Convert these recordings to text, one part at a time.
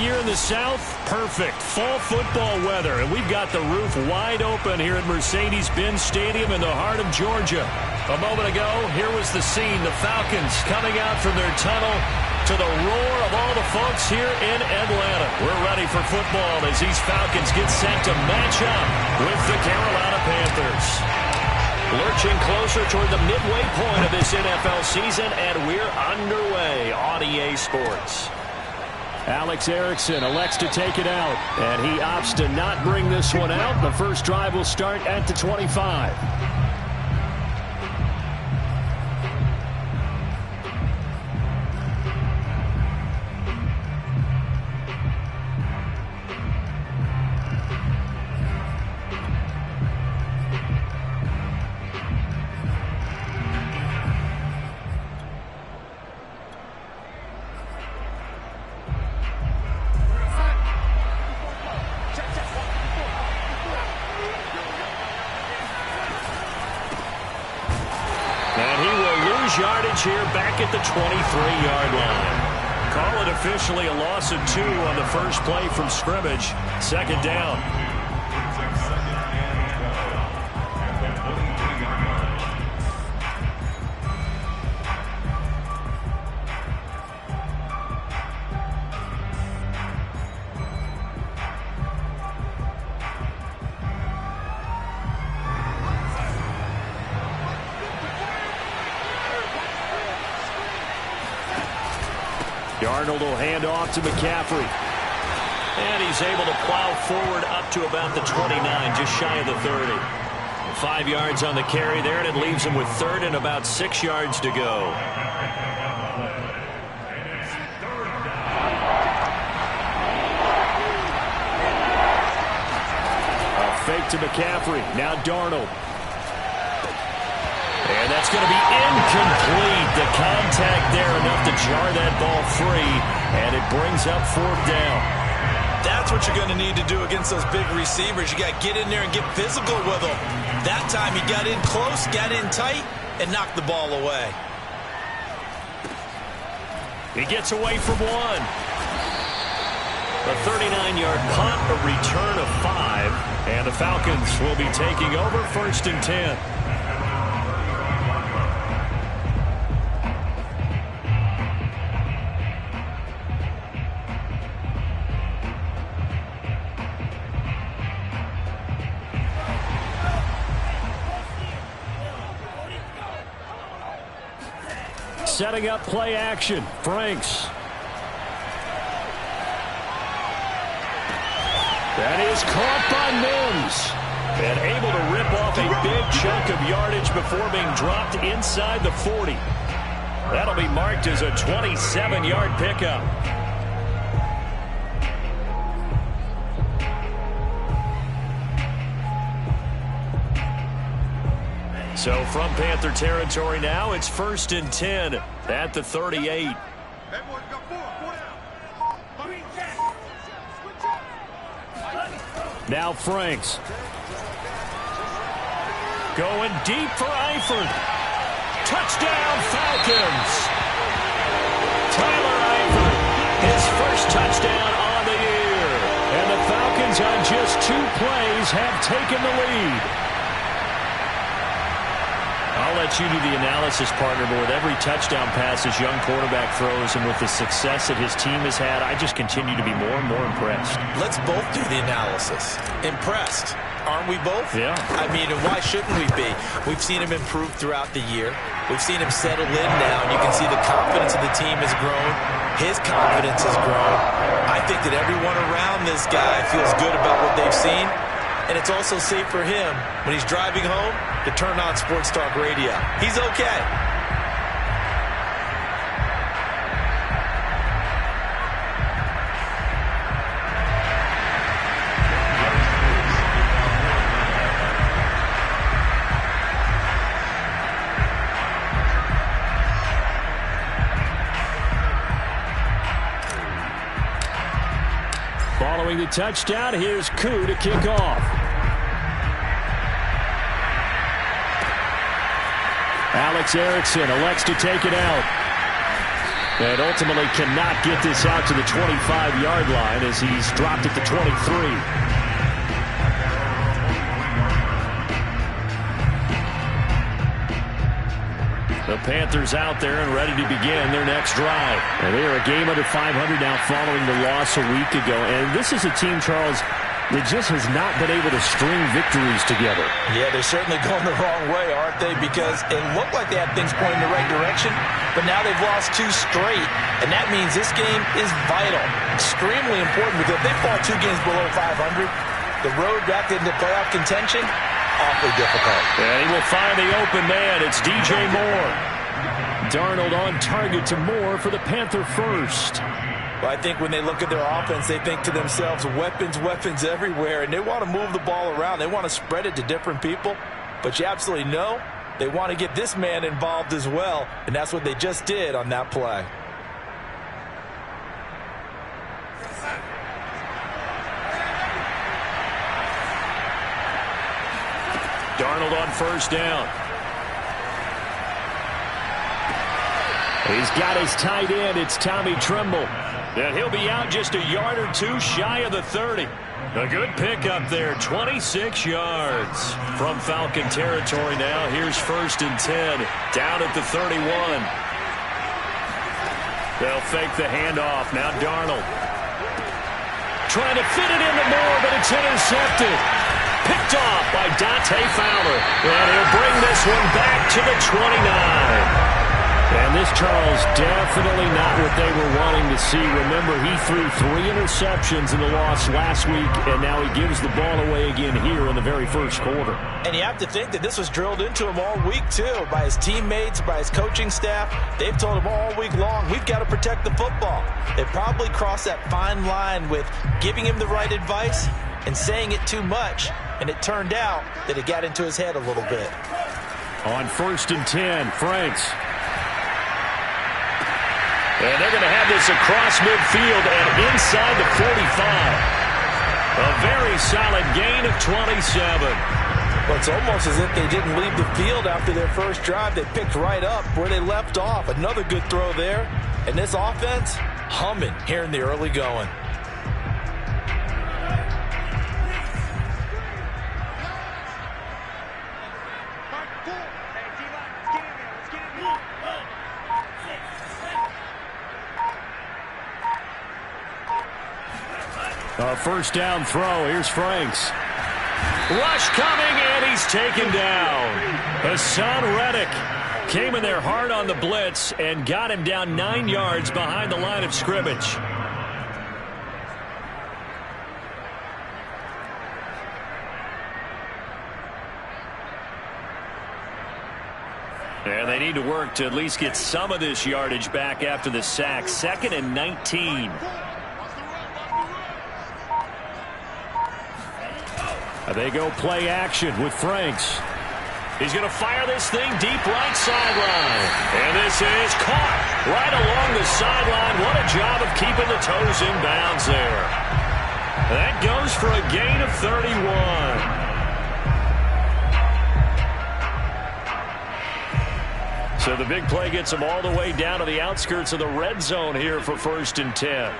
year in the South? Perfect. Fall football weather, and we've got the roof wide open here at Mercedes-Benz Stadium in the heart of Georgia. A moment ago, here was the scene. The Falcons coming out from their tunnel to the roar of all the folks here in Atlanta. We're ready for football as these Falcons get set to match up with the Carolina Panthers. Lurching closer toward the midway point of this NFL season, and we're underway on EA Sports. Alex Erickson elects to take it out, and he opts to not bring this one out. The first drive will start at the 25. Yardage here back at the 23-yard line. Call it officially a loss of 2 on the first play from scrimmage. Second down. Darnold will hand off to McCaffrey. And he's able to plow forward up to about the 29, just shy of the 30. 5 yards on the carry there, and it leaves him with third and about 6 yards to go. A fake to McCaffrey. Now Darnold. And that's going to be incomplete. The contact there enough to jar that ball free, and it brings up fourth down. That's what you're going to need to do against those big receivers. You got to get in there and get physical with them. That time he got in close, got in tight, and knocked the ball away. He gets away from one. A 39-yard punt, a return of 5, and the Falcons will be taking over first and 10. Setting up play action. Franks. That is caught by Mims. And able to rip off a big chunk of yardage before being dropped inside the 40. That'll be marked as a 27-yard pickup. So from Panther territory now, it's first and 10 at the 38. Now Franks. Going deep for Eifert. Touchdown Falcons. Tyler Eifert, his first touchdown on the year. And the Falcons on just 2 plays have taken the lead. I'll let you do the analysis, partner, but with every touchdown pass his young quarterback throws and with the success that his team has had, I just continue to be more and more impressed. Let's both do the analysis. Impressed. Aren't we both? Yeah. I mean, and why shouldn't we be? We've seen him improve throughout the year. We've seen him settle in now, and you can see the confidence of the team has grown. His confidence has grown. I think that everyone around this guy feels good about what they've seen. And it's also safe for him, when he's driving home, to turn on Sports Talk Radio. He's okay. Following the touchdown, here's Koo to kick off. Alex Erickson elects to take it out. And ultimately cannot get this out to the 25-yard line as he's dropped at the 23. The Panthers out there and ready to begin their next drive. And they are a game under 500 now following the loss a week ago. And this is a team, Charles, that just has not been able to string victories together. Yeah, they're certainly going the wrong way, aren't they? Because it looked like they had things pointing in the right direction, but now they've lost 2 straight. And that means this game is vital, extremely important, because if they fall 2 games below 500, the road back into playoff contention, awfully difficult. And he will find the open man. It's DJ Moore. Darnold on target to Moore for the Panther first. Well, I think when they look at their offense, they think to themselves, weapons, weapons everywhere, and they want to move the ball around. They want to spread it to different people. But you absolutely know they want to get this man involved as well, and that's what they just did on that play. Darnold on first down. He's got his tight end. It's Tommy Tremble. And he'll be out just a yard or 2 shy of the 30. A good pickup there, 26 yards from Falcon territory now. Here's 1st and 10, down at the 31. They'll fake the handoff. Now Darnold trying to fit it into Moore, but it's intercepted. Picked off by Dante Fowler. And he'll bring this one back to the 29. And this, Charles, definitely not what they were wanting to see. Remember, he threw 3 interceptions in the loss last week, and now he gives the ball away again here in the very first quarter. And you have to think that this was drilled into him all week, too, by his teammates, by his coaching staff. They've told him all week long, we've got to protect the football. They probably crossed that fine line with giving him the right advice and saying it too much. And it turned out that it got into his head a little bit. On 1st and 10, Franks. And they're going to have this across midfield and inside the 45. A very solid gain of 27. Well, it's almost as if they didn't leave the field after their first drive. They picked right up where they left off. Another good throw there. And this offense, humming here in the early going. A first down throw. Here's Franks. Rush coming, and he's taken down. Hassan Reddick came in there hard on the blitz and got him down 9 yards behind the line of scrimmage. And they need to work to at least get some of this yardage back after the sack. 2nd and 19. They go play action with Franks. He's going to fire this thing deep right sideline. And this is caught right along the sideline. What a job of keeping the toes in bounds there. That goes for a gain of 31. So the big play gets him all the way down to the outskirts of the red zone here for 1st and 10.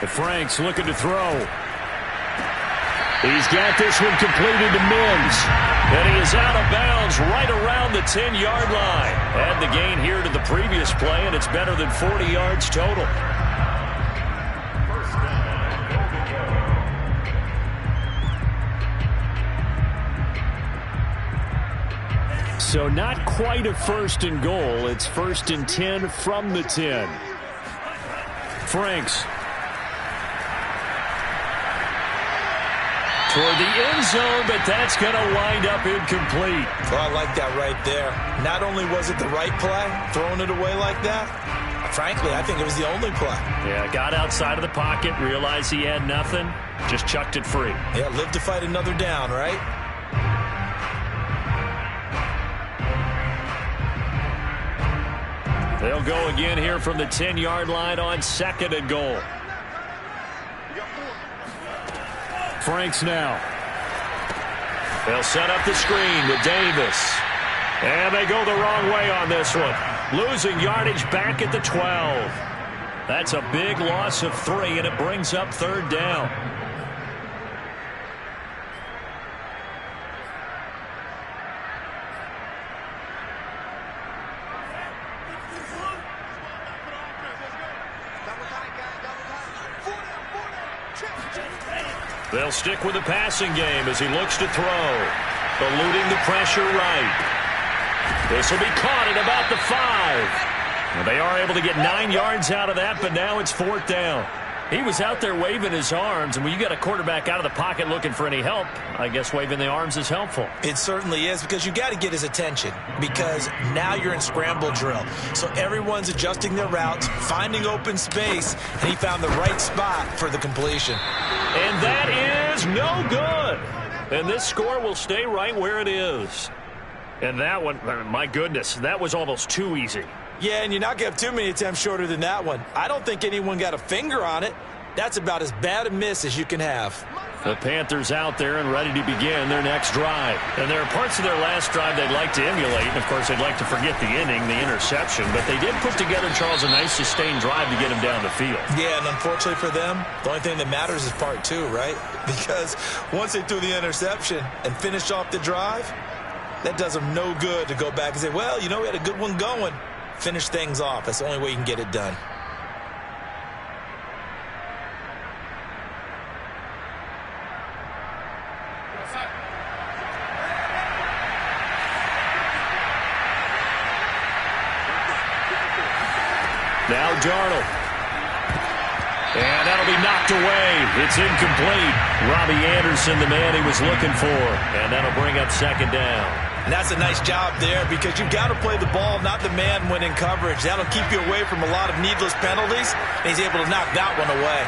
Franks looking to throw. He's got this one completed to Mims. And he is out of bounds right around the 10-yard line. Add the gain here to the previous play, and it's better than 40 yards total. So not quite a 1st and goal. It's 1st and 10 from the 10. Franks. Toward the end zone, but that's going to wind up incomplete. Well, I like that right there. Not only was it the right play, throwing it away like that, frankly, I think it was the only play. Yeah, got outside of the pocket, realized he had nothing, just chucked it free. Yeah, live to fight another down, right? They'll go again here from the 10-yard line on 2nd and goal. Franks now. They'll set up the screen with Davis. And they go the wrong way on this one. Losing yardage back at the 12. That's a big loss of 3, and it brings up 3rd down. They'll stick with the passing game as he looks to throw. Eluding the pressure right. This will be caught at about the 5. Well, they are able to get 9 yards out of that, but now it's 4th down. He was out there waving his arms, and when you got a quarterback out of the pocket looking for any help, I guess waving the arms is helpful. It certainly is, because you got to get his attention, because now you're in scramble drill. So everyone's adjusting their routes, finding open space, and he found the right spot for the completion. And that is no good. And this score will stay right where it is. And that one, my goodness, that was almost too easy. Yeah, and you're not going to have too many attempts shorter than that one. I don't think anyone got a finger on it. That's about as bad a miss as you can have. The Panthers out there and ready to begin their next drive. And there are parts of their last drive they'd like to emulate. And, of course, they'd like to forget the inning, the interception. But they did put together, Charles, a nice sustained drive to get him down the field. Yeah, and unfortunately for them, the only thing that matters is part 2, right? Because once they threw the interception and finished off the drive, that does them no good to go back and say, well, you know, we had a good one going. Finish things off. That's the only way you can get it done. Now Darnold. And that'll be knocked away. It's incomplete. Robbie Anderson, the man he was looking for. And that'll bring up 2nd down. And that's a nice job there, because you've got to play the ball, not the man when in coverage. That'll keep you away from a lot of needless penalties, and he's able to knock that one away.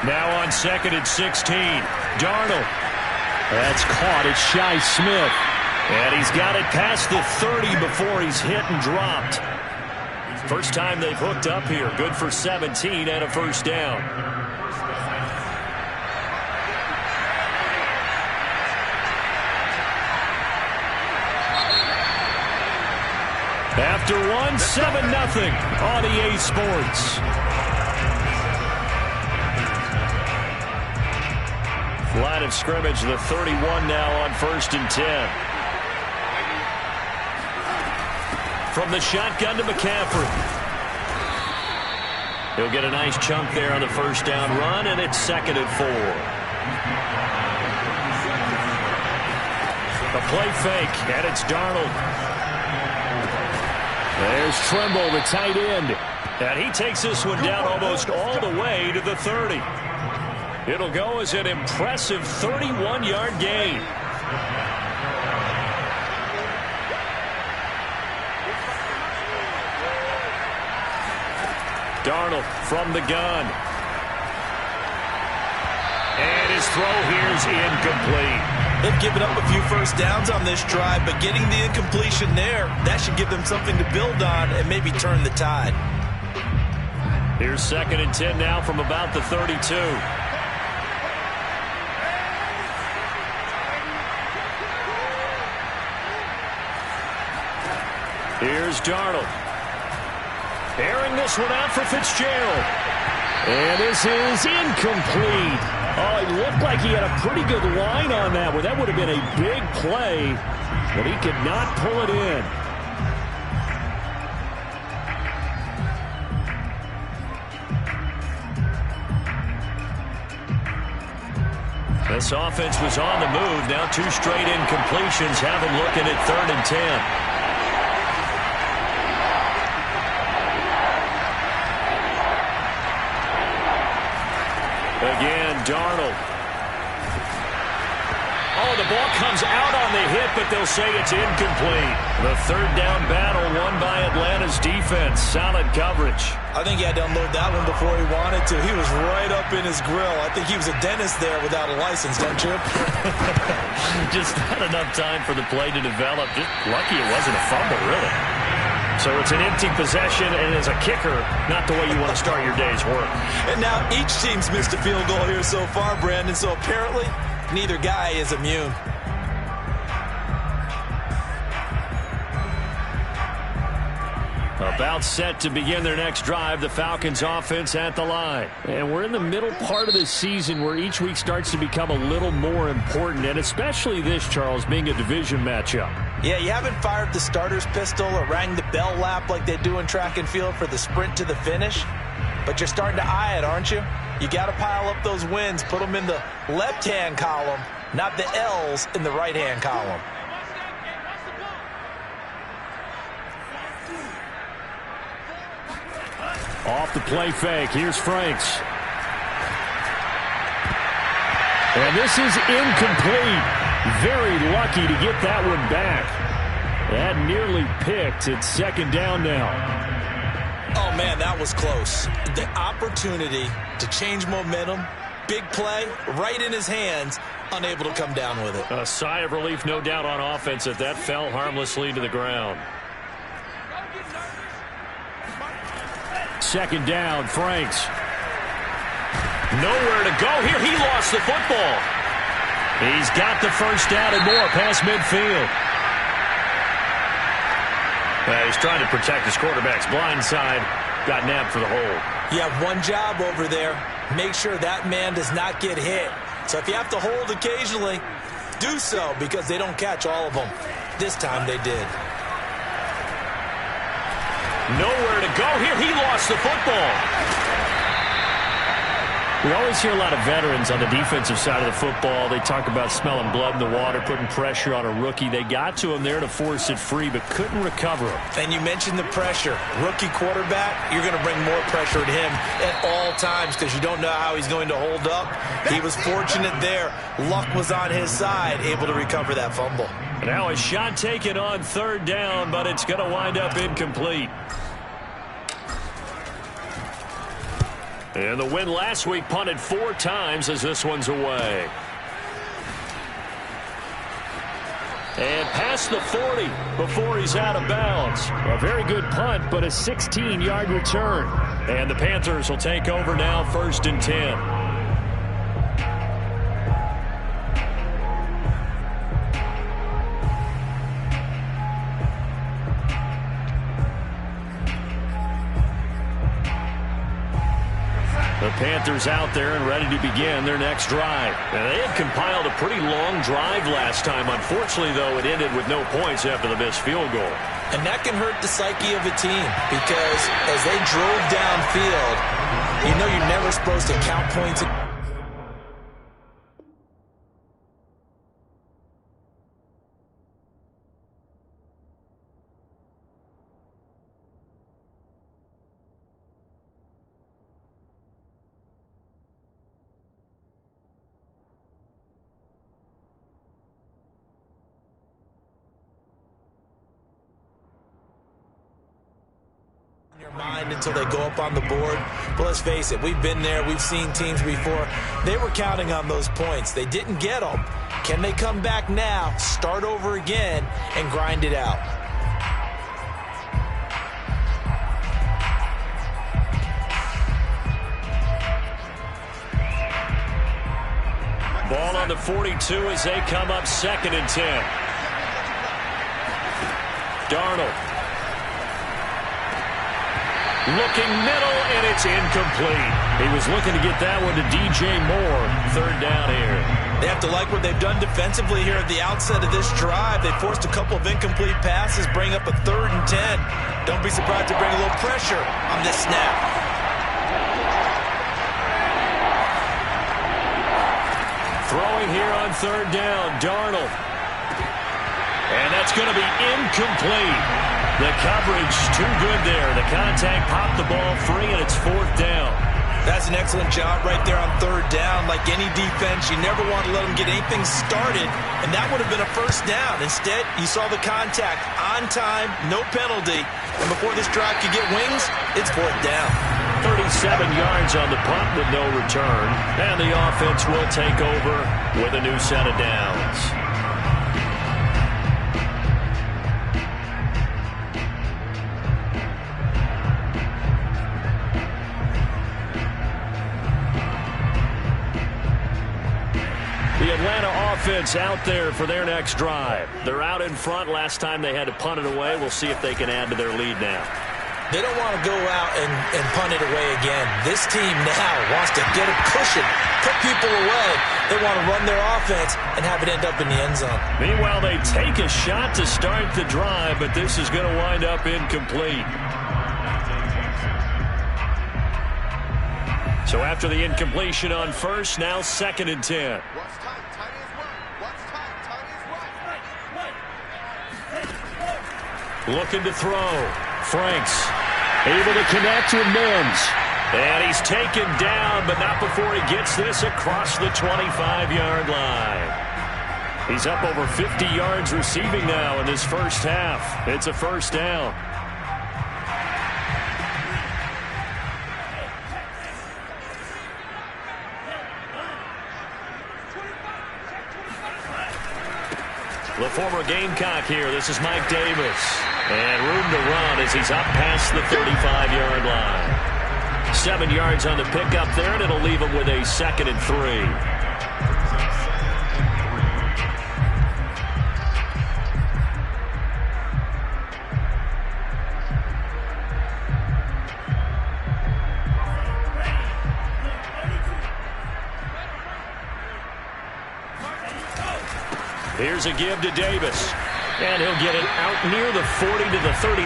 Now on 2nd and 16. Darnold. That's caught. It's Shi Smith. And he's got it past the 30 before he's hit and dropped. First time they've hooked up here. Good for 17 and a 1st down. After 7-0 on EA Sports. Line of scrimmage, the 31 now on 1st and 10. From the shotgun to McCaffrey. He'll get a nice chunk there on the 1st down run, and it's 2nd and 4. A play fake, and it's Darnold. There's Tremble, the tight end. And he takes this one down almost all the way to the 30. It'll go as an impressive 31-yard gain. Darnold from the gun. And his throw here is incomplete. They've given up a few 1st downs on this drive, but getting the incompletion there, that should give them something to build on and maybe turn the tide. Here's 2nd and 10 now from about the 32. Here's Darnold. Airing this one out for Fitzgerald. And this is incomplete. Oh, it looked like he had a pretty good line on that one. That would have been a big play, but he could not pull it in. This offense was on the move. Now 2 straight incompletions have him looking at 3rd and 10. Again, Darnold. Oh, the ball comes out on the hit, but they'll say it's incomplete. The 3rd down battle won by Atlanta's defense. Solid coverage. I think he had to unload that one before he wanted to. He was right up in his grill. I think he was a dentist there without a license, don't you? Just not enough time for the play to develop. Just lucky it wasn't a fumble, really. So it's an empty possession, and as a kicker, not the way you want to start your day's work. And now each team's missed a field goal here so far, Brandon, so apparently neither guy is immune. About set to begin their next drive, the Falcons offense at the line. And we're in the middle part of the season where each week starts to become a little more important, and especially this, Charles, being a division matchup. Yeah, you haven't fired the starter's pistol or rang the bell lap like they do in track and field for the sprint to the finish, but you're starting to eye it, aren't you? You got to pile up those wins, put them in the left-hand column, not the L's in the right-hand column. Off the play fake, here's Franks. And this is incomplete. Very lucky to get that one back. That nearly picked. It's second down now. Oh, man, that was close. The opportunity to change momentum, big play, right in his hands, unable to come down with it. A sigh of relief, no doubt, on offense that fell harmlessly to the ground. Second down, Franks. Nowhere to go here. He lost the football. He's got the first down and more past midfield. He's trying to protect his quarterback's blind side. Got nabbed for the hold. You have one job over there. Make sure that man does not get hit. So if you have to hold occasionally, do so because they don't catch all of them. This time they did. Nowhere to go here. He lost the football. We always hear a lot of veterans on the defensive side of the football. They talk about smelling blood in the water, putting pressure on a rookie. They got to him there to force it free, but couldn't recover him. And you mentioned the pressure. Rookie quarterback, you're going to bring more pressure at him at all times because you don't know how he's going to hold up. He was fortunate there. Luck was on his side, able to recover that fumble. Now a shot taken on third down, but it's going to wind up incomplete. And the win last week punted 4 times as this one's away. And past the 40 before he's out of bounds. A very good punt, but a 16-yard return. And the Panthers will take over now, 1st and 10. The Panthers out there and ready to begin their next drive. Now, they had compiled a pretty long drive last time. Unfortunately, though, it ended with no points after the missed field goal. And that can hurt the psyche of a team because as they drove downfield, you know you're never supposed to count points. Mind until they go up on the board. But let's face it, we've been there. We've seen teams before. They were counting on those points. They didn't get them. Can they come back now, start over again, and grind it out? Ball on the 42 as they come up 2nd and 10. Darnold. Looking middle, and it's incomplete. He was looking to get that one to DJ Moore. 3rd down here. They have to like what they've done defensively here at the outset of this drive. They forced a couple of incomplete passes, bring up a 3rd and 10. Don't be surprised to bring a little pressure on this snap. Throwing here on 3rd down, Darnold. And that's going to be incomplete. The coverage too good there. The contact popped the ball free, and it's 4th down. That's an excellent job right there on 3rd down. Like any defense, you never want to let them get anything started, and that would have been a 1st down. Instead, you saw the contact on time, no penalty, and before this drive could get wings, it's 4th down. 37 yards on the punt with no return, and the offense will take over with a new set of downs. offense out there for their next drive. They're out in front. Last time they had to punt it away. We'll see if they can add to their lead now. They don't want to go out and punt it away again. This team now wants to get a cushion, put people away. They want to run their offense and have it end up in the end zone. Meanwhile, they take a shot to start the drive, but this is going to wind up incomplete. So after the incompletion on first, now 2nd and 10. Looking to throw. Franks able to connect with Mims. And he's taken down, but not before he gets this across the 25-yard line. He's up over 50 yards receiving now in this first half. It's a first down. The former Gamecock here. This is Mike Davis. And room to run as he's up past the 35-yard line. 7 yards on the pickup there, and it'll leave him with a 2nd and 3. Here's a give to Davis. And he'll get it out near the 40 to the 39.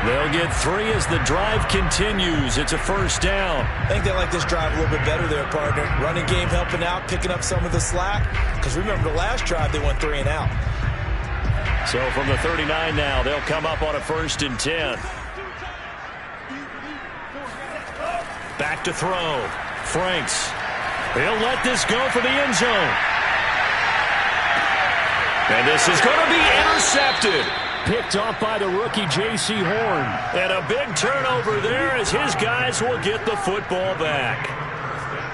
They'll get 3 as the drive continues. It's a first down. I think they like this drive a little bit better there, partner. Running game helping out, picking up some of the slack. Because remember, the last drive, they went 3 and out. So from the 39 now, they'll come up on a 1st and 10. Back to throw. Franks. He'll let this go for the end zone. And this is going to be intercepted. Picked off by the rookie J.C. Horn. And a big turnover there as his guys will get the football back.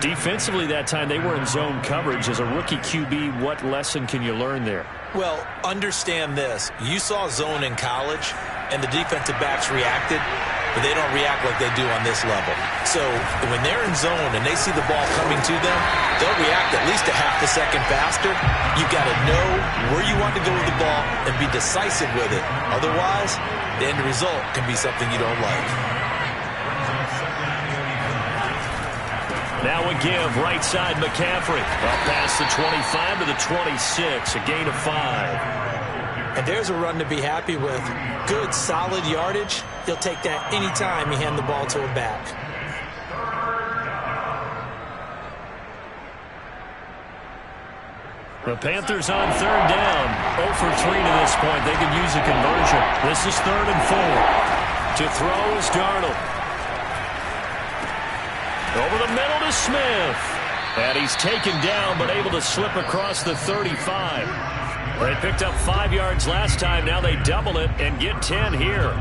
Defensively that time, they were in zone coverage. As a rookie QB, what lesson can you learn there? Well, understand this. You saw zone in college, and the defensive backs reacted, but they don't react like they do on this level. So when they're in zone and they see the ball coming to them, they'll react at least a half a second faster. You've got to know where you want to go with the ball and be decisive with it. Otherwise, the end result can be something you don't like. Now a give, right side McCaffrey. Up past the 25 to the 26, a gain of 5. And there's a run to be happy with. Good, solid yardage. He'll take that anytime you hand the ball to a back. The Panthers on 3rd down. 0 for 3 to this point. They can use a conversion. This is 3rd and 4. To throw is Darnold. Over the middle to Smith. And he's taken down, but able to slip across the 35. They picked up 5 yards last time. Now they double it and get 10 here.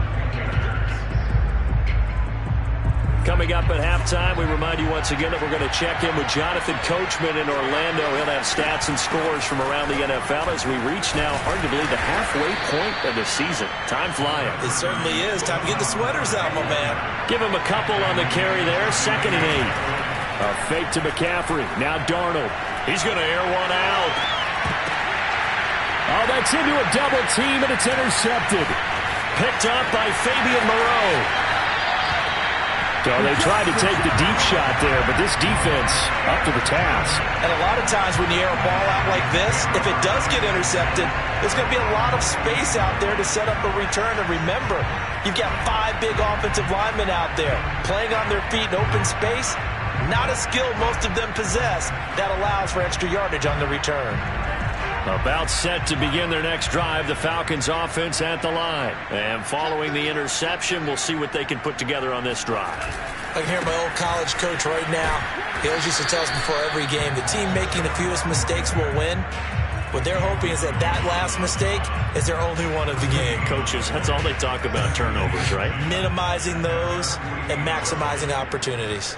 Coming up at halftime, we remind you once again that we're going to check in with Jonathan Coachman in Orlando. He'll have stats and scores from around the NFL as we reach now arguably the halfway point of the season. Time flying. It certainly is. Time to get the sweaters out, my man. Give him a couple on the carry there. 2nd and 8. A fake to McCaffrey. Now Darnold. He's going to air one out. Oh, that's into a double team, and it's intercepted. Picked up by Fabian Moreau. So they tried to take the deep shot there, but this defense up to the task. And a lot of times when you air a ball out like this, if it does get intercepted, there's going to be a lot of space out there to set up a return. And remember, you've got 5 big offensive linemen out there playing on their feet in open space. Not a skill most of them possess that allows for extra yardage on the return. About set to begin their next drive, the Falcons offense at the line. And following the interception, we'll see what they can put together on this drive. I can hear my old college coach right now. He always used to tell us before every game, the team making the fewest mistakes will win. What they're hoping is that last mistake is their only one of the game. Coaches, that's all they talk about, turnovers, right? Minimizing those and maximizing opportunities.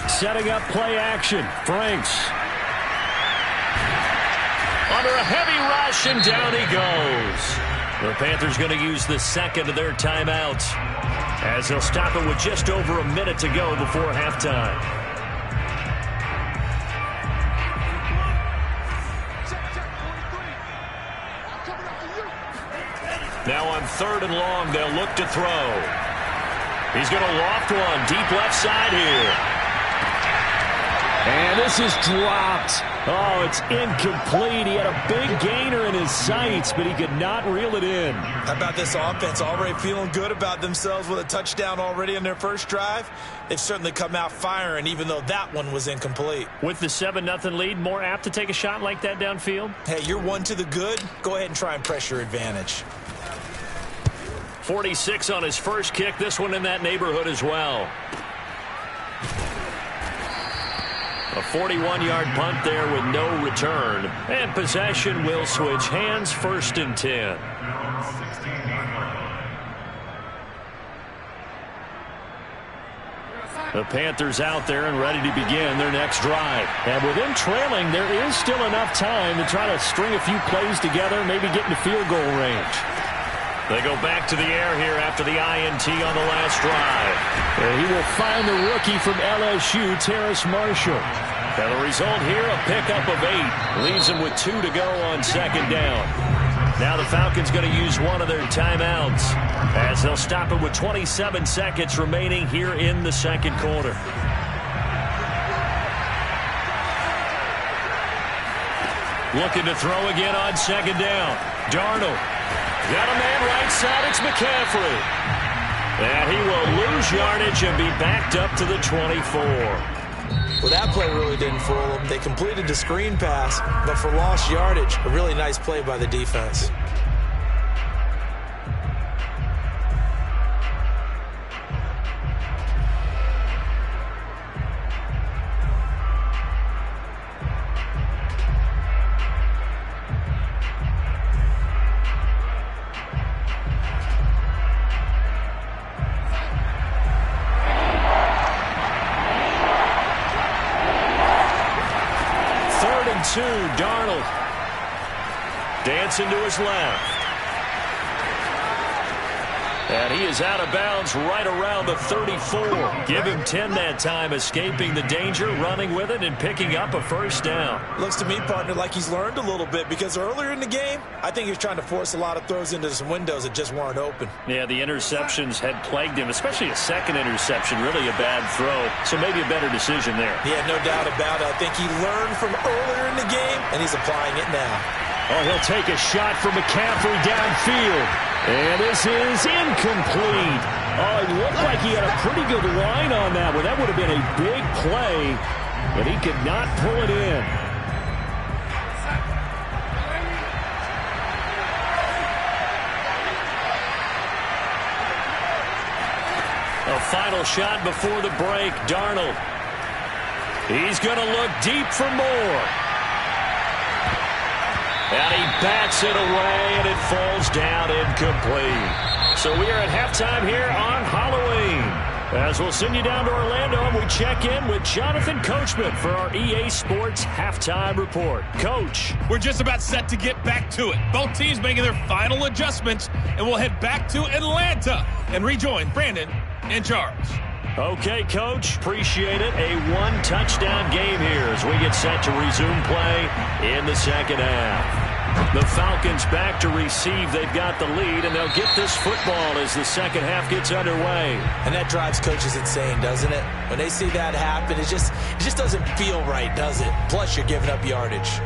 Setting up play action. Franks. Under a heavy rush, and down he goes. The Panthers going to use the second of their timeouts as they'll stop it with just over a minute to go before halftime. Now on 3rd and long, they'll look to throw. He's going to loft one deep left side here. And this is dropped. Oh, it's incomplete. He had a big gainer in his sights, but he could not reel it in. How about this offense? Already feeling good about themselves with a touchdown already in their first drive. They've certainly come out firing, even though that one was incomplete. With the 7-0 lead, more apt to take a shot like that downfield? Hey, you're one to the good. Go ahead and try and press your advantage. 46 on his first kick. This one in that neighborhood as well. A 41-yard punt there with no return. And possession will switch hands, 1st and 10. The Panthers out there and ready to begin their next drive. And with them trailing, there is still enough time to try to string a few plays together, maybe get into field goal range. They go back to the air here after the INT on the last drive. And he will find the rookie from LSU, Terrace Marshall. And the result here, a pickup of 8. Leaves him with 2 to go on 2nd down. Now the Falcons going to use one of their timeouts as they'll stop it with 27 seconds remaining here in the 2nd quarter. Looking to throw again on 2nd down. Darnold. Got a man right side. It's McCaffrey. And he will lose yardage and be backed up to the 24. Well, that play really didn't fool them. They completed the screen pass, but for lost yardage, a really nice play by the defense. Darnold dancing to his left. And he is out of bounds right around the 34. Give him 10 that time, escaping the danger, running with it, and picking up a 1st down. Looks to me, partner, like he's learned a little bit, because earlier in the game, I think he was trying to force a lot of throws into some windows that just weren't open. Yeah, the interceptions had plagued him, especially a 2nd interception, really a bad throw. So maybe a better decision there. Yeah, no doubt about it. I think he learned from earlier in the game, and he's applying it now. Oh, he'll take a shot from McCaffrey downfield. And this is incomplete. Oh, it looked like he had a pretty good line on that one. That would have been a big play, but he could not pull it in. A final shot before the break. Darnold. He's going to look deep for more. And he bats it away, and it falls down incomplete. So we are at halftime here on Halloween. As we'll send you down to Orlando, and we check in with Jonathan Coachman for our EA Sports Halftime Report. Coach. We're just about set to get back to it. Both teams making their final adjustments, and we'll head back to Atlanta and rejoin Brandon and Charles. Okay, Coach, appreciate it. A 1-touchdown game here as we get set to resume play in the 2nd half. The Falcons back to receive. They've got the lead, and they'll get this football as the 2nd half gets underway. And that drives coaches insane, doesn't it? When they see that happen, it just doesn't feel right, does it? Plus, you're giving up yardage.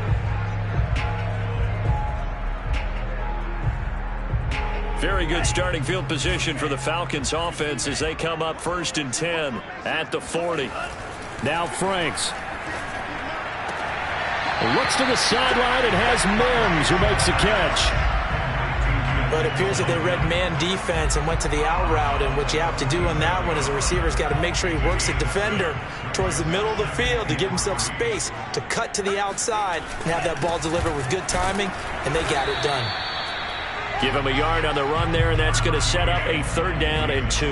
Very good starting field position for the Falcons offense as they come up 1st and 10 at the 40. Now Franks. Looks to the sideline and has Mims who makes a catch. But it appears that they read man defense and went to the out route, and what you have to do on that one is a receiver's got to make sure he works the defender towards the middle of the field to give himself space to cut to the outside and have that ball delivered with good timing, and they got it done. Give him a yard on the run there, and that's going to set up a 3rd down and 2.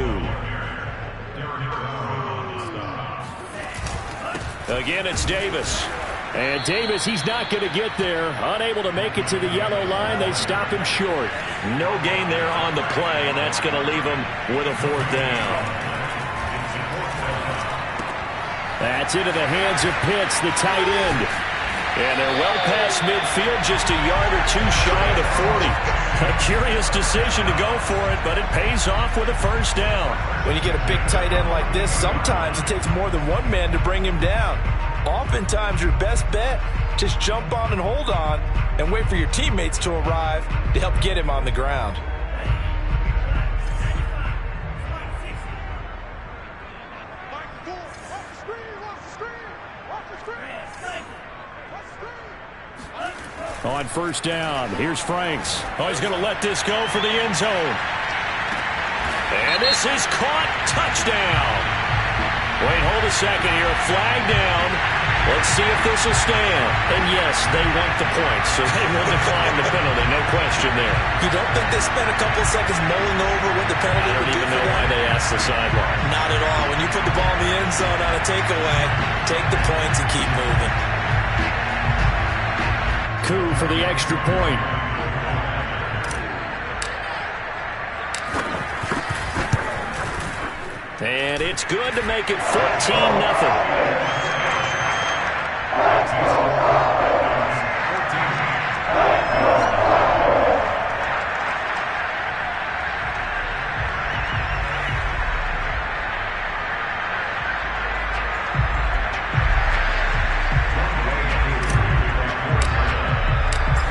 Again, it's Davis. And Davis, he's not going to get there. Unable to make it to the yellow line. They stop him short. No gain there on the play, and that's going to leave him with a 4th down. That's into the hands of Pitts, the tight end. And they're well past midfield, just a yard or two shy of the 40. A curious decision to go for it, but it pays off with a first down. When you get a big tight end like this, sometimes it takes more than one man to bring him down. Oftentimes, your best bet, just jump on and hold on and wait for your teammates to arrive to help get him on the ground. On first down, here's Franks. Oh, he's going to let this go for the end zone. And this is caught. Touchdown. Wait, hold a second here. Flag down. Let's see if this will stand. And yes, they want the points, so they will decline the penalty. No question there. You don't think they spent a couple seconds mulling over what the penalty would do for them? I don't even know why they asked the sideline. Not at all. When you put the ball in the end zone on a takeaway, take the points and keep moving. Coup for the extra point. And it's good to make it 14-0.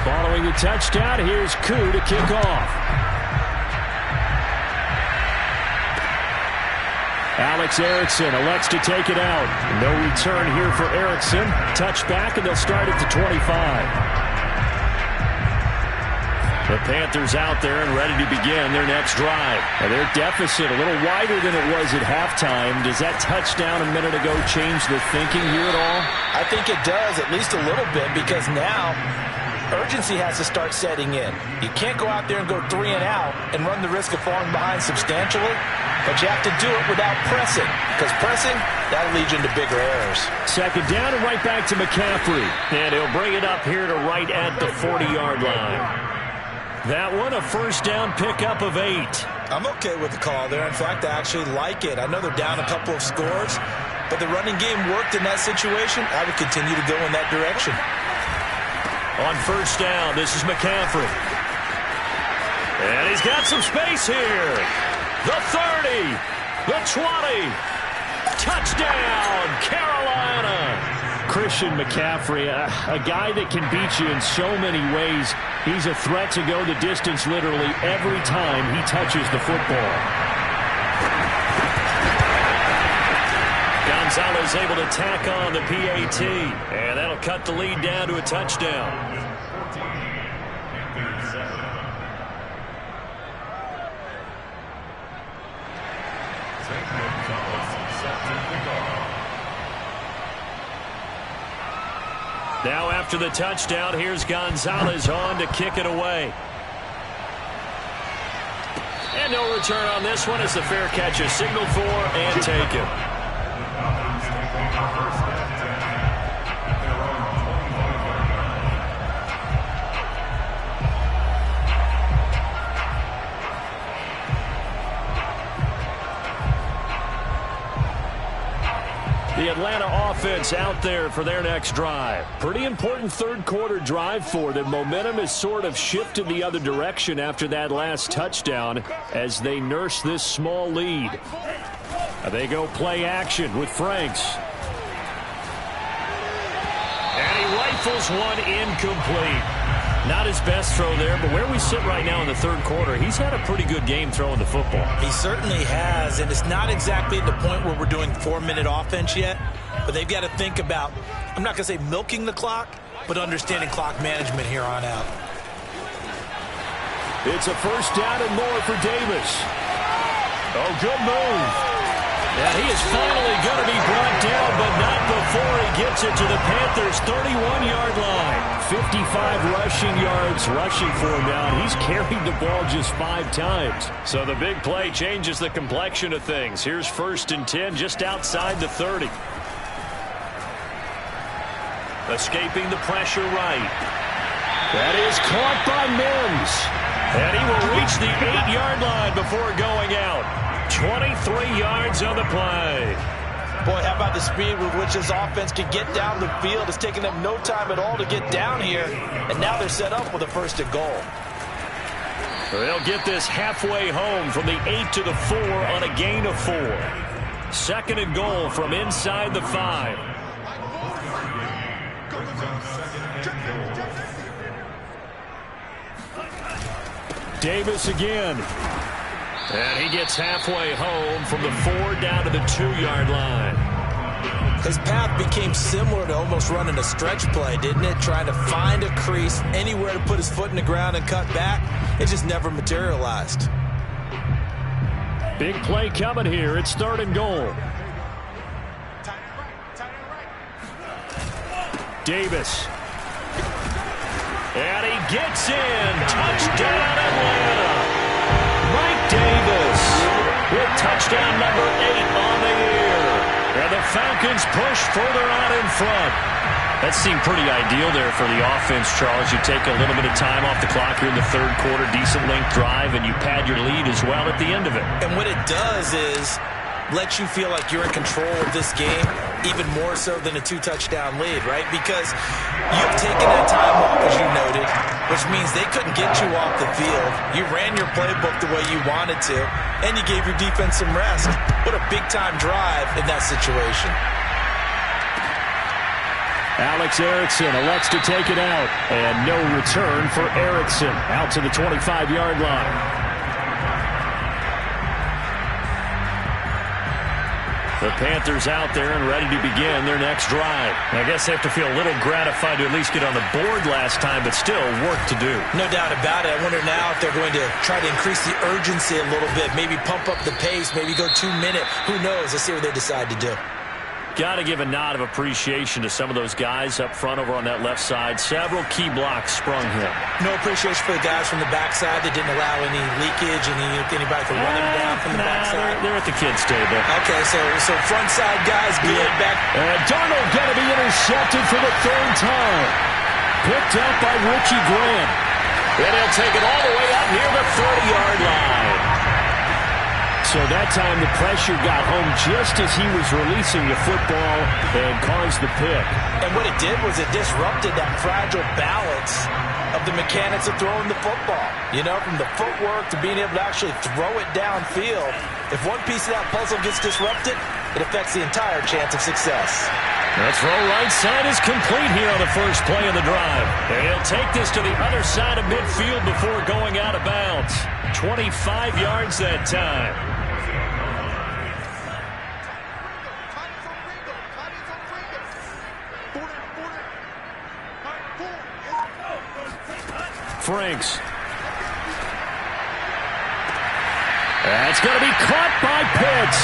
Following the touchdown, here's Koo to kick off. Alex Erickson elects to take it out. No return here for Erickson. Touchback, and they'll start at the 25. The Panthers out there and ready to begin their next drive. And their deficit a little wider than it was at halftime. Does that touchdown a minute ago change the thinking here at all? I think it does, at least a little bit, because now urgency has to start setting in. You can't go out there and go 3 and out and run the risk of falling behind substantially, but you have to do it without pressing, because pressing, that'll lead you into bigger errors. Second down and right back to McCaffrey. And he'll bring it up here to right at the 40-yard line. That one, a first down pickup of 8. I'm okay with the call there. In fact, I actually like it. I know they're down a couple of scores, but the running game worked in that situation. I would continue to go in that direction. On first down, this is McCaffrey. And he's got some space here. The 30, the 20, touchdown, Carolina. Christian McCaffrey, a guy that can beat you in so many ways. He's a threat to go the distance literally every time he touches the football. Gonzalez able to tack on the PAT, and that'll cut the lead down to a touchdown. Now after the touchdown, here's Gonzalez on to kick it away. And no return on this one as the fair catch is signaled for and taken. The Atlanta offense out there for their next drive. Pretty important third quarter drive for them. Momentum has sort of shifted the other direction after that last touchdown as they nurse this small lead. They go play action with Franks. And he rifles one incomplete. Not his best throw there, but where we sit right now in the third quarter, he's had a pretty good game throwing the football. He certainly has, and it's not exactly at the point where we're doing 4-minute offense yet, but they've got to think about, I'm not going to say milking the clock, but understanding clock management here on out. It's a first down and more for Davis. Oh, good move. And he is finally going to be brought down, but not before he gets it to the Panthers' 31-yard line. 55 rushing yards rushing for him now. He's carried the ball just 5 times. So the big play changes the complexion of things. Here's 1st and 10 just outside the 30. Escaping the pressure right. That is caught by Mims. And he will reach the 8-yard line before going out. 23 yards on the play. Boy, how about the speed with which this offense can get down the field? It's taking them no time at all to get down here, and now they're set up with a 1st and goal. They'll get this halfway home from the 8 to the 4 on a gain of 4. 2nd and goal from inside the 5. Davis again. And he gets halfway home from the 4 down to the 2-yard line. His path became similar to almost running a stretch play, didn't it? Trying to find a crease, anywhere to put his foot in the ground and cut back. It just never materialized. Big play coming here. It's 3rd and goal. Davis. And he gets in. Touchdown, Atlanta. Mike Davis with touchdown number 8 on the year. And the Falcons push further out in front. That seemed pretty ideal there for the offense, Charles. You take a little bit of time off the clock here in the 3rd quarter, decent length drive, and you pad your lead as well at the end of it. And what it does is let you feel like you're in control of this game, even more so than a 2-touchdown lead, right? Because you've taken that time off, as you noted, which means they couldn't get you off the field. You ran your playbook the way you wanted to, and you gave your defense some rest. What a big-time drive in that situation. Alex Erickson elects to take it out, and no return for Erickson out to the 25-yard line. The Panthers out there and ready to begin their next drive. I guess they have to feel a little gratified to at least get on the board last time, but still work to do. No doubt about it. I wonder now if they're going to try to increase the urgency a little bit, maybe pump up the pace, maybe go 2-minute. Who knows? Let's see what they decide to do. Got to give a nod of appreciation to some of those guys up front over on that left side. Several key blocks sprung here. No appreciation for the guys from the backside that didn't allow any leakage, anybody from running down from the backside. They're at the kids' table. Okay, so front side guys good. Back. Darnold going to be intercepted for the 3rd time. Picked up by Richie Grant. And he'll take it all the way up near the 30-yard line. So that time the pressure got home just as he was releasing the football and caused the pick. And what it did was it disrupted that fragile balance of the mechanics of throwing the football. You know, from the footwork to being able to actually throw it downfield. If one piece of that puzzle gets disrupted, it affects the entire chance of success. The throw right side is complete here on the first play of the drive. And he'll take this to the other side of midfield before going out of bounds. 25 yards that time. Franks. That's going to be caught by Pitts.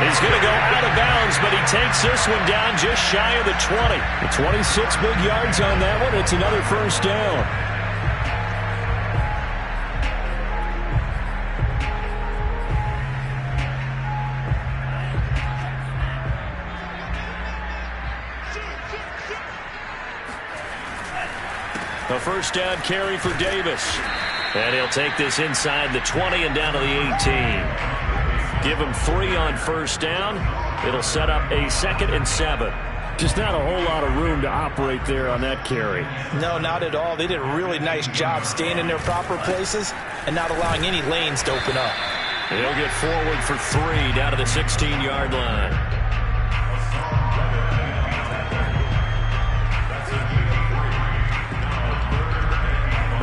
He's going to go out of bounds, but he takes this one down just shy of the 20. The 26 big yards on that one. It's another 1st down. A 1st down carry for Davis. And he'll take this inside the 20 and down to the 18. Give him 3 on 1st down. It'll set up a 2nd and 7. Just not a whole lot of room to operate there on that carry. No, not at all. They did a really nice job staying in their proper places and not allowing any lanes to open up. He'll get forward for 3 down to the 16-yard line.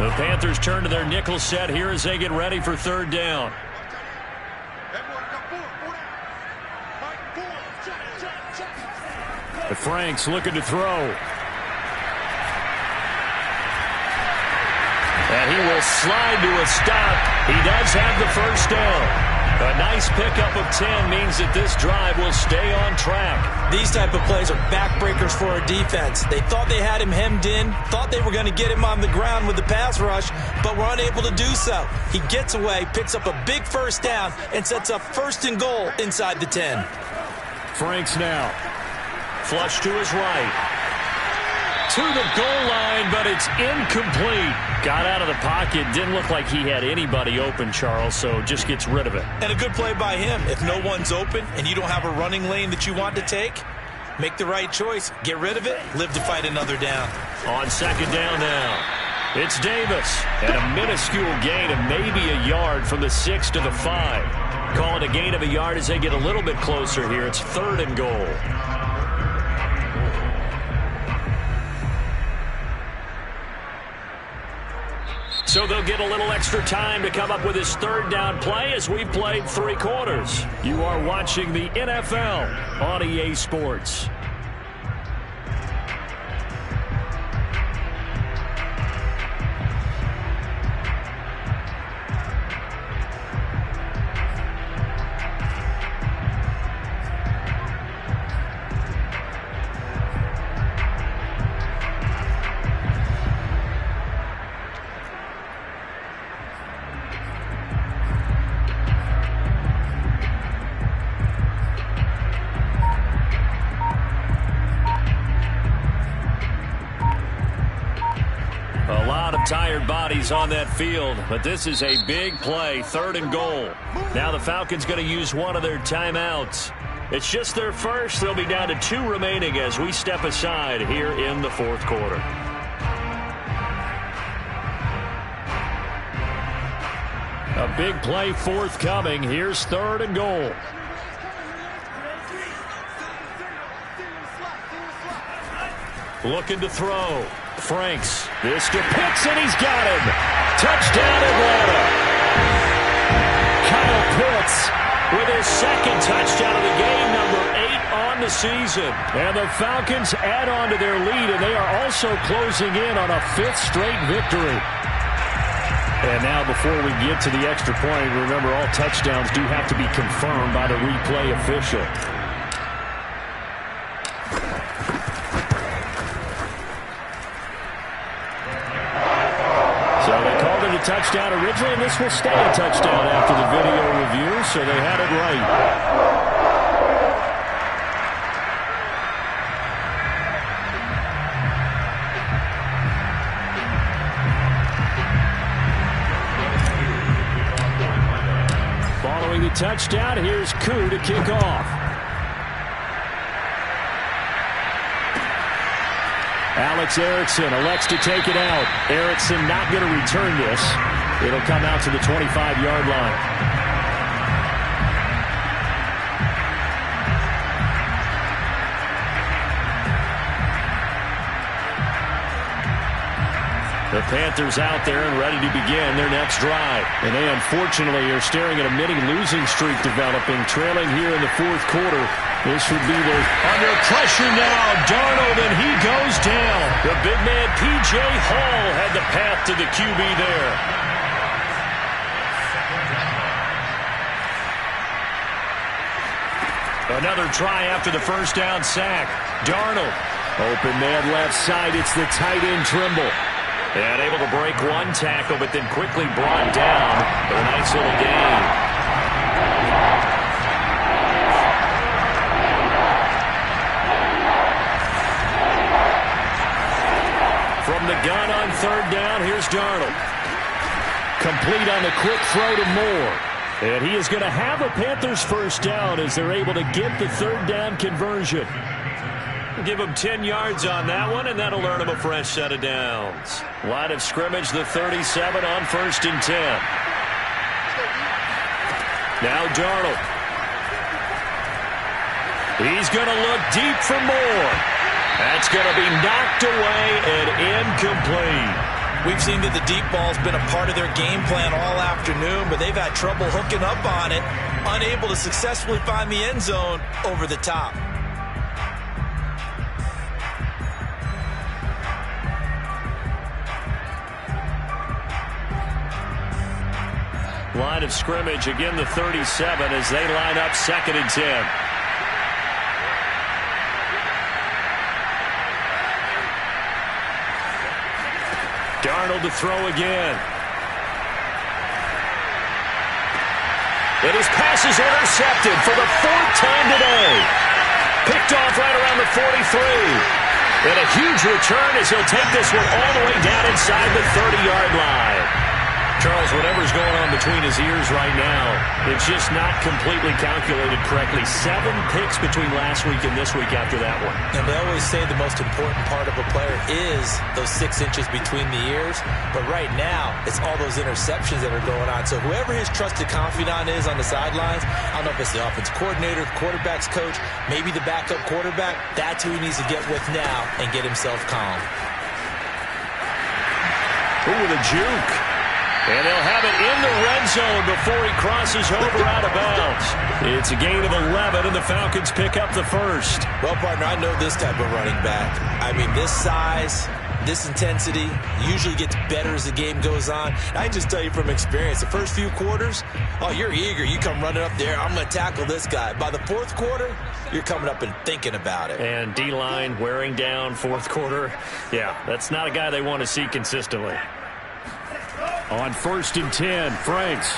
The Panthers turn to their nickel set here as they get ready for 3rd down. The Franks looking to throw. And he will slide to a stop. He does have the 1st down. A nice pickup of 10 means that this drive will stay on track. These type of plays are backbreakers for a defense. They thought they had him hemmed in, thought they were going to get him on the ground with the pass rush, but were unable to do so. He gets away, picks up a big 1st down, and sets up 1st and goal inside the 10. Franks now. Flush to his right. to the goal line, but it's incomplete. Got out of the pocket. Didn't look like he had anybody open, Charles, so just gets rid of it. And a good play by him. If no one's open and you don't have a running lane that you want to take, make the right choice. Get rid of it. Live to fight another down. On second down now, it's Davis. And a minuscule gain of maybe a yard from the 6 to the 5. Call it a gain of a yard as they get a little bit closer here. It's 3rd and goal. So they'll get a little extra time to come up with his 3rd down play as we've played 3 quarters. You are watching the NFL on EA Sports. A lot of tired bodies on that field, but this is a big play, 3rd and goal. Now the Falcons going to use one of their timeouts. It's just their first. They'll be down to 2 remaining as we step aside here in the 4th quarter. A big play forthcoming. Here's 3rd and goal. Looking to throw. Franks. This to Pitts, and he's got him. Touchdown, Atlanta. Kyle Pitts with his 2nd touchdown of the game, number 8 on the season. And the Falcons add on to their lead, and they are also closing in on a 5th straight victory. And now before we get to the extra point, remember all touchdowns do have to be confirmed by the replay official. Touchdown originally, and this will stay a touchdown after the video review, so they had it right. Following the touchdown, here's Koo to kick off. Alex Erickson elects to take it out. Erickson not going to return this. It'll come out to the 25-yard line. The Panthers out there and ready to begin their next drive. And they unfortunately are staring at a mini losing streak developing, trailing here in the 4th quarter. This would be their... Under pressure now, Darnold, and he goes down. The big man, P.J. Hall, had the path to the QB there. Another try after the 1st down sack. Darnold, open man left side. It's the tight end Trimble. And able to break one tackle, but then quickly brought down for a nice little gain. From the gun on 3rd down, here's Darnold. Complete on the quick throw to Moore. And he is going to have a Panthers 1st down as they're able to get the 3rd down conversion. Give him 10 yards on that one, and that'll earn him a fresh set of downs. Line of scrimmage, the 37 on 1st and 10. Now Darnold. He's going to look deep for more. That's going to be knocked away and incomplete. We've seen that the deep ball's been a part of their game plan all afternoon, but they've had trouble hooking up on it, unable to successfully find the end zone over the top. Line of scrimmage, again the 37 as they line up 2nd and 10. Darnold to throw again. And his pass is intercepted for the 4th time today. Picked off right around the 43. And a huge return as he'll take this one all the way down inside the 30-yard line. Charles, whatever's going on between his ears right now, it's just not completely calculated correctly. 7 picks between last week and this week after that one. And they always say the most important part of a player is those 6 inches between the ears. But right now, it's all those interceptions that are going on. So whoever his trusted confidant is on the sidelines, I don't know if it's the offensive coordinator, quarterback's coach, maybe the backup quarterback, that's who he needs to get with now and get himself calm. Ooh, with a juke. And they'll have it in the red zone before he crosses over out of bounds. It's a gain of 11, and the Falcons pick up the first. Well, partner, I know this type of running back. I mean, this size, this intensity usually gets better as the game goes on. I can just tell you from experience, the first few quarters, oh, you're eager. You come running up there, I'm going to tackle this guy. By the fourth quarter, you're coming up and thinking about it. And D-line wearing down fourth quarter. Yeah, that's not a guy they want to see consistently. On 1st and 10, Franks.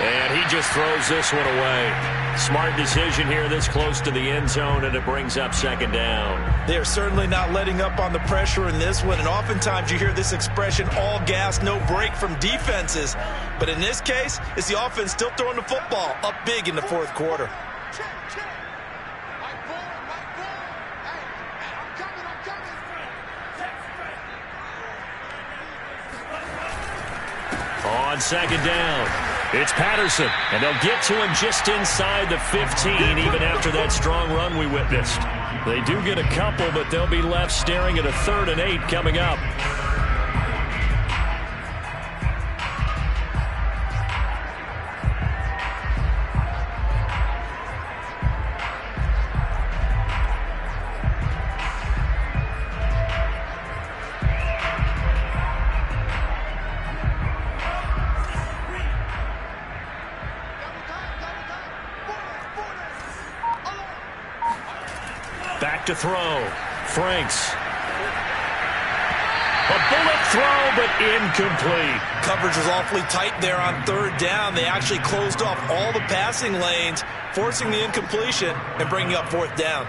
And he just throws this one away. Smart decision here this close to the end zone, and it brings up 2nd down. They are certainly not letting up on the pressure in this one, and oftentimes you hear this expression, all gas, no break from defenses. But in this case, it's the offense still throwing the football up big in the fourth quarter. On 2nd down, it's Patterson, and they'll get to him just inside the 15, even after that strong run we witnessed. They do get a couple, but they'll be left staring at a 3rd and 8 coming up. Back to throw. Franks. A bullet throw, but incomplete. Coverage was awfully tight there on 3rd down. They actually closed off all the passing lanes, forcing the incompletion and bringing up 4th down.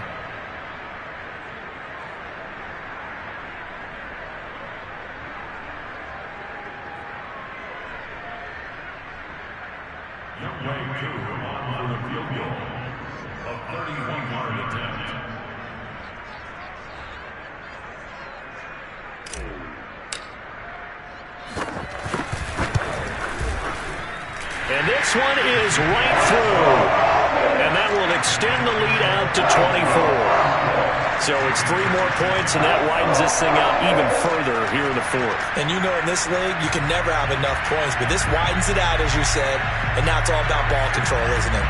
And this one is right through. And that will extend the lead out to 24. So it's 3 more points, and that widens this thing out even further here in the 4th. And you know in this league, you can never have enough points, but this widens it out, as you said, and now it's all about ball control, isn't it?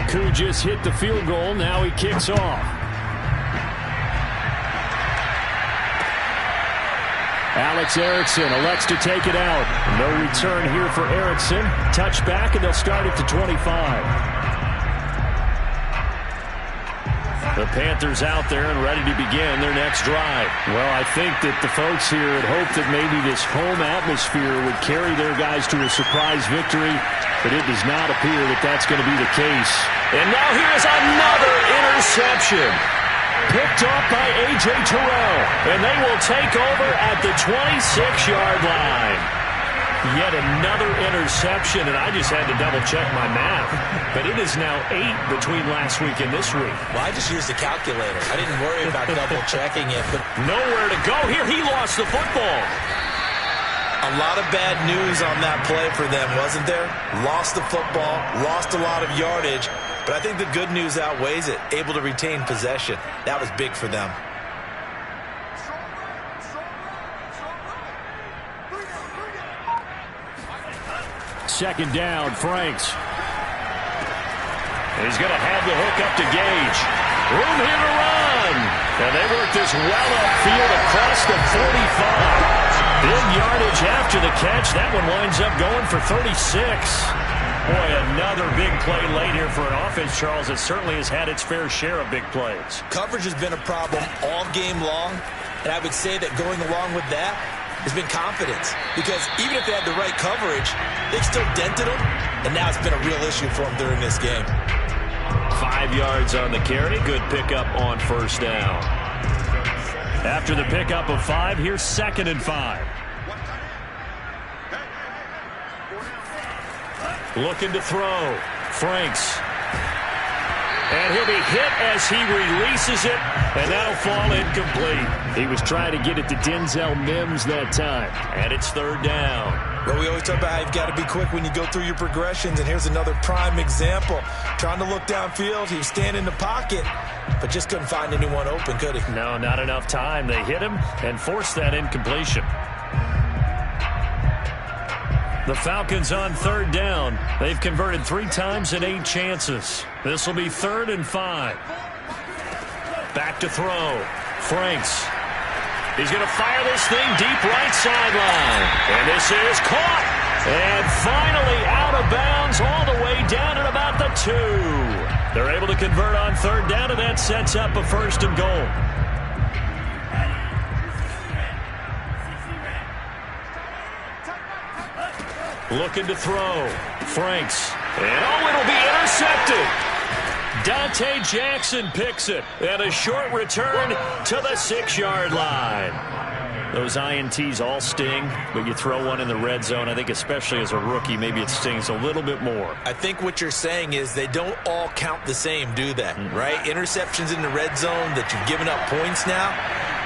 Koo just hit the field goal. Now he kicks off. Alex Erickson elects to take it out. No return here for Erickson. Touchback, and they'll start at the 25. The Panthers out there and ready to begin their next drive. Well, I think that the folks here had hoped that maybe this home atmosphere would carry their guys to a surprise victory, but it does not appear that that's going to be the case. And now here's another interception. Picked up by A.J. Terrell, and they will take over at the 26-yard line. Yet another interception, and I just had to double-check my math. But it is now 8 between last week and this week. Well, I just used a calculator. I didn't worry about double-checking it. But nowhere to go here. He lost the football. A lot of bad news on that play for them, wasn't there? Lost the football, lost a lot of yardage. But I think the good news outweighs it. Able to retain possession. That was big for them. Second down, Franks. He's going to have the hook up to Gage. Room here to run. And they work this well upfield across the 45. Big yardage after the catch. That one winds up going for 36. Boy, another big play late here for an offense, Charles. It certainly has had its fair share of big plays. Coverage has been a problem all game long, and I would say that going along with that has been confidence. Because even if they had the right coverage, they've still dented them, and now it's been a real issue for them during this game. 5 yards on the carry. Good pickup on first down. After the pickup of 5, here's 2nd and 5. Looking to throw. Franks. And he'll be hit as he releases it, and that'll fall incomplete. He was trying to get it to Denzel Mims that time. And it's 3rd down. Well, we always talk about how you've got to be quick when you go through your progressions, and here's another prime example. Trying to look downfield, he was standing in the pocket, but just couldn't find anyone open, could he? No, not enough time. They hit him and forced that incompletion. The Falcons on 3rd down. They've converted 3 times in 8 chances. This will be 3rd and 5. Back to throw. Franks. He's going to fire this thing deep right sideline. And this is caught. And finally out of bounds all the way down at about the 2. They're able to convert on 3rd down, and that sets up a 1st and goal. Looking to throw. Franks. And it'll be intercepted. Dante Jackson picks it. And a short return to the 6-yard line. Those INTs all sting, but you throw one in the red zone. I think especially as a rookie, maybe it stings a little bit more. I think what you're saying is they don't all count the same, do they? Right? Interceptions in the red zone that you've given up points now,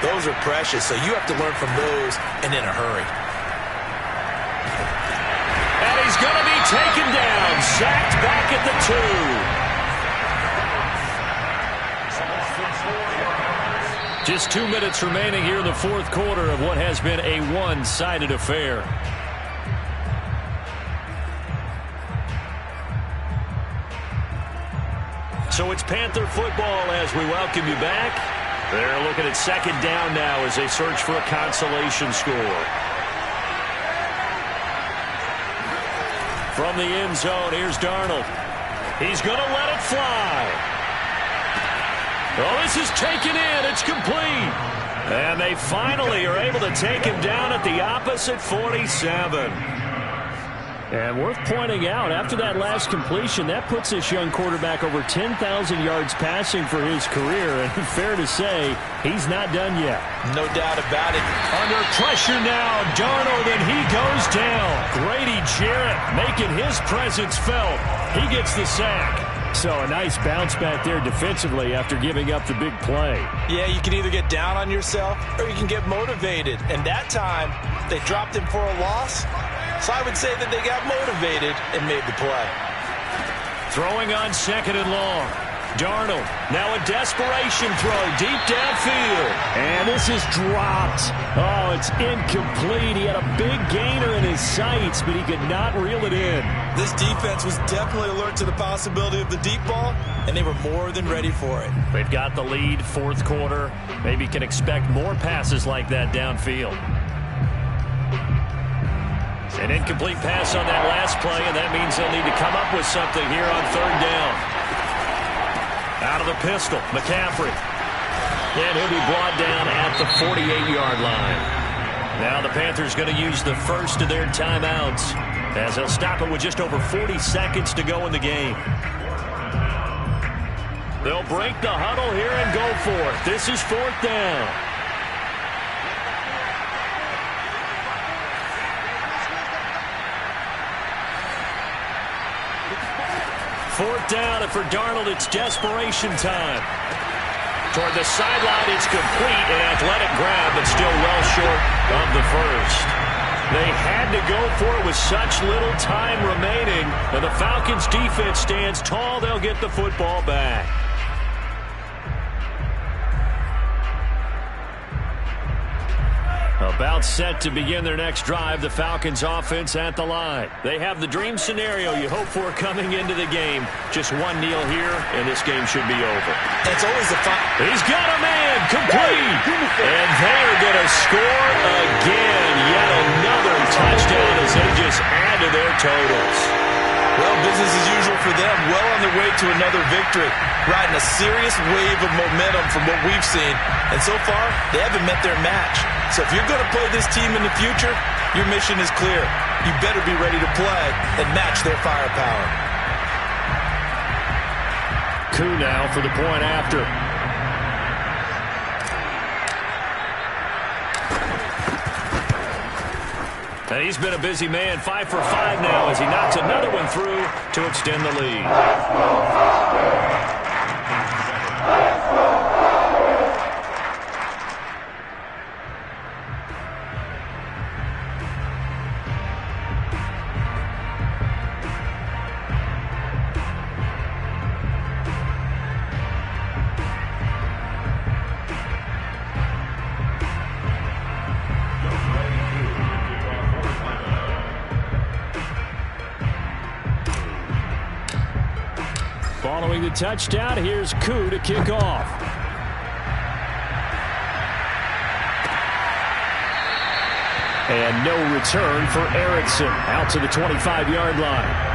those are precious. So you have to learn from those and in a hurry. He's going to be taken down, sacked back at the 2. Just 2 minutes remaining here in the 4th quarter of what has been a one-sided affair. So it's Panther football as we welcome you back. They're looking at 2nd down now as they search for a consolation score. From the end zone, here's Darnold. He's going to let it fly. Oh, this is taken in. It's complete. And they finally are able to take him down at the opposite 47. And worth pointing out, after that last completion, that puts this young quarterback over 10,000 yards passing for his career. And fair to say, he's not done yet. No doubt about it. Under pressure now, Darnold, and he goes down. Grady Jarrett making his presence felt. He gets the sack. So a nice bounce back there defensively after giving up the big play. Yeah, you can either get down on yourself or you can get motivated. And that time, they dropped him for a loss. So I would say that they got motivated and made the play. Throwing on 2nd and long. Darnold, now a desperation throw deep downfield. And this is dropped. Oh, it's incomplete. He had a big gainer in his sights, but he could not reel it in. This defense was definitely alert to the possibility of the deep ball, and they were more than ready for it. They've got the lead, 4th quarter. Maybe can expect more passes like that downfield. An incomplete pass on that last play, and that means they'll need to come up with something here on 3rd down. Out of the pistol, McCaffrey. And he'll be brought down at the 48-yard line. Now the Panthers going to use the first of their timeouts as they'll stop it with just over 40 seconds to go in the game. They'll break the huddle here and go for it. This is 4th down. Fourth down, and for Darnold, it's desperation time. Toward the sideline, it's complete. An athletic grab, but still well short of the first. They had to go for it with such little time remaining. And the Falcons' defense stands tall. They'll get the football back. About set to begin their next drive, the Falcons offense at the line. They have the dream scenario you hope for coming into the game. Just one kneel here, and this game should be over. That's always the fun. He's got a man, complete. And they're going to score again. Yet another touchdown as they just add to their totals. Well, business as usual for them, well on their way to another victory, riding a serious wave of momentum from what we've seen. And so far, they haven't met their match. So if you're going to play this team in the future, your mission is clear. You better be ready to play and match their firepower. Koo now for the point after. And he's been a busy man, 5 for 5 now as he knocks another one through to extend the lead. Following the touchdown, here's Koo to kick off. And no return for Erickson. Out to the 25-yard line.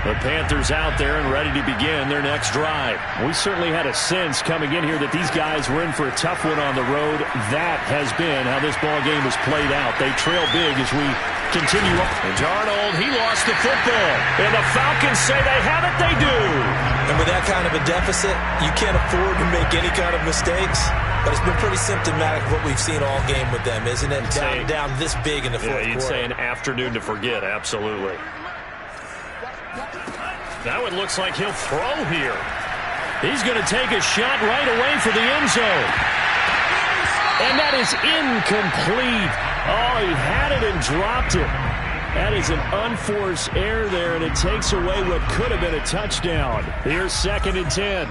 The Panthers out there and ready to begin their next drive. We certainly had a sense coming in here that these guys were in for a tough one on the road. That has been how this ball game has played out. They trail big as we continue on. And Darnold, he lost the football. And the Falcons say they have it, they do. And with that kind of a deficit, you can't afford to make any kind of mistakes. But it's been pretty symptomatic of what we've seen all game with them, isn't it? Down this big in the fourth quarter. You'd say an afternoon to forget, absolutely. Now it looks like he'll throw here. He's going to take a shot right away for the end zone. And that is incomplete. Oh, he had it and dropped it. That is an unforced error there, and it takes away what could have been a touchdown. Here's 2nd and 10.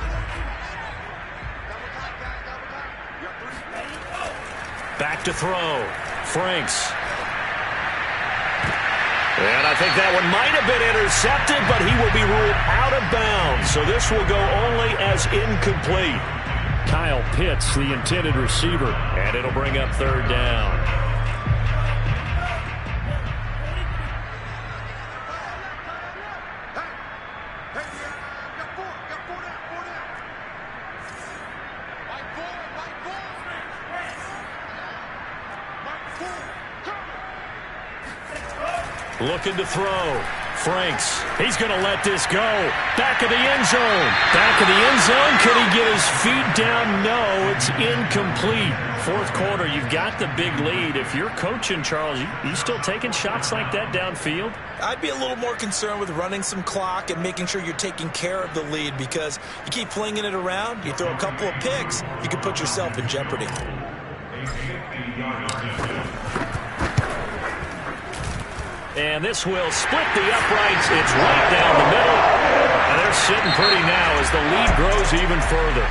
Back to throw. Franks. And I think that one might have been intercepted, but he will be ruled out of bounds. So this will go only as incomplete. Kyle Pitts, the intended receiver, and it'll bring up 3rd down. Looking to throw. Franks. He's going to let this go. Back of the end zone. Back of the end zone. Could he get his feet down? No, it's incomplete. 4th quarter, you've got the big lead. If you're coaching, Charles, you still taking shots like that downfield? I'd be a little more concerned with running some clock and making sure you're taking care of the lead, because you keep flinging it around, you throw a couple of picks, you can put yourself in jeopardy. And this will split the uprights. It's right down the middle. And they're sitting pretty now as the lead grows even further.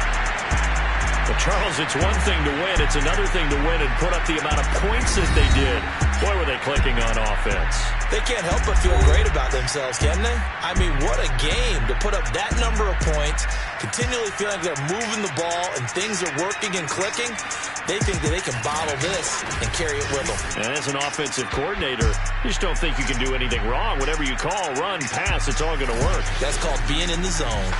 But, Charles, it's one thing to win. It's another thing to win and put up the amount of points that they did. Boy, were they clicking on offense. They can't help but feel great about themselves, can they? I mean, what a game to put up that number of points, continually feeling like they're moving the ball and things are working and clicking. They think that they can bottle this and carry it with them. And as an offensive coordinator, you just don't think you can do anything wrong. Whatever you call, run, pass, it's all going to work. That's called being in the zone.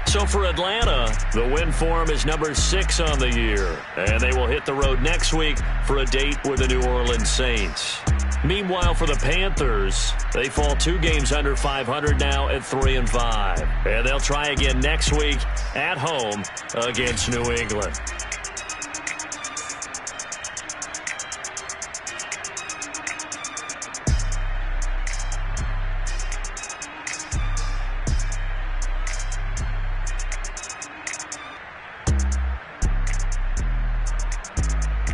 So for Atlanta, the win form is number 6 on the year. And they will hit the road next week for a date with the New Orleans Saints. Meanwhile, for the Panthers, they fall 2 games under 500 now at 3-5. And they'll try again next week at home against New England.